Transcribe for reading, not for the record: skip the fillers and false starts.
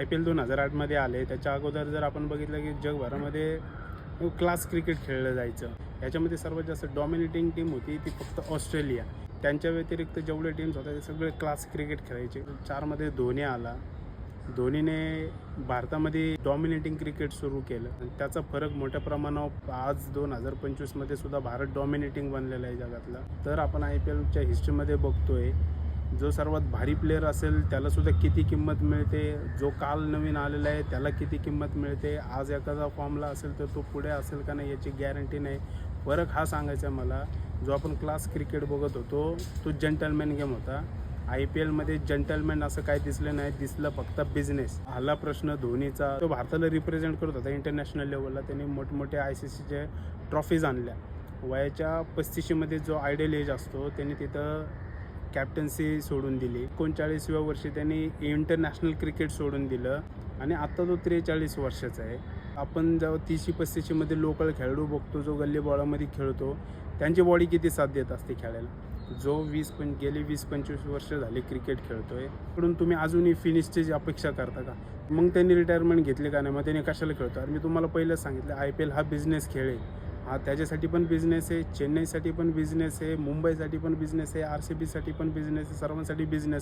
IPL 2008मध्ये आले. त्याच्या अगोदर जर आपण बघितलं की जगभरामध्ये क्लास क्रिकेट खेळलं जायचं. याच्यामध्ये सर्वात जास्त डॉमिनेटिंग टीम होती ती फक्त ऑस्ट्रेलिया. त्यांच्या व्यतिरिक्त जेवढे टीम्स होते ते सगळे क्लास क्रिकेट खेळायचे. 4मध्ये धोनी आला. धोनीने भारतामध्ये डॉमिनेटिंग क्रिकेट सुरू केलं आणि त्याचा फरक मोठ्या प्रमाणावर आज 2025मध्ये सुद्धा भारत डॉमिनेटिंग बनलेला आहे जगातला. तर आपण IPLच्या हिस्ट्रीमध्ये बघतोय जो सर्वात भारी प्लेअर असेल त्यालासुद्धा किती किंमत मिळते, जो काल नवीन आलेला आहे त्याला किती किंमत मिळते, आज एखादा फॉर्मला असेल तर तो पुढे असेल का नाही याची गॅरंटी नाही. फरक हा सांगायचा आहे मला. जो आपण क्लास क्रिकेट बघत होतो तो जंटलमॅन गेम होता. IPLमध्ये जंटलमॅन असं काही दिसलं नाही, दिसलं फक्त बिझनेस. आला प्रश्न धोनीचा. तो भारताला रिप्रेझेंट करत होता इंटरनॅशनल लेवलला. त्यांनी मोठमोठ्या ICCचे ट्रॉफीज आणल्या. वयाच्या 35मध्ये जो आयडल एज असतो त्यांनी तिथं कॅप्टन्सी सोडून दिली. 39व्या वर्षी त्यांनी इंटरनॅशनल क्रिकेट सोडून दिलं आणि आत्ता तो 43 वर्षाचा आहे. आपण जेव्हा 30-35मध्ये लोकल खेळाडू बघतो जो गल्ली बॉलामध्ये खेळतो त्यांची बॉडी किती साथ देत असते खेळायला. जो गेली 20-25 वर्ष झाली क्रिकेट खेळतोय म्हणून तुम्ही अजूनही फिनिशची अपेक्षा करता का? मग त्यांनी रिटायरमेंट घेतली का नाही, मग त्यांनी कशाला खेळतो? मी तुम्हाला पहिलंच सांगितलं IPL हा बिझनेस खेळ आहे. हा त्याच्यासाठी पण बिझनेस आहे, चेन्नईसाठी पण बिझनेस आहे, मुंबईसाठी पण बिझनेस आहे, RCBसाठी पण बिझनेस आहे, सर्वांसाठी बिझनेस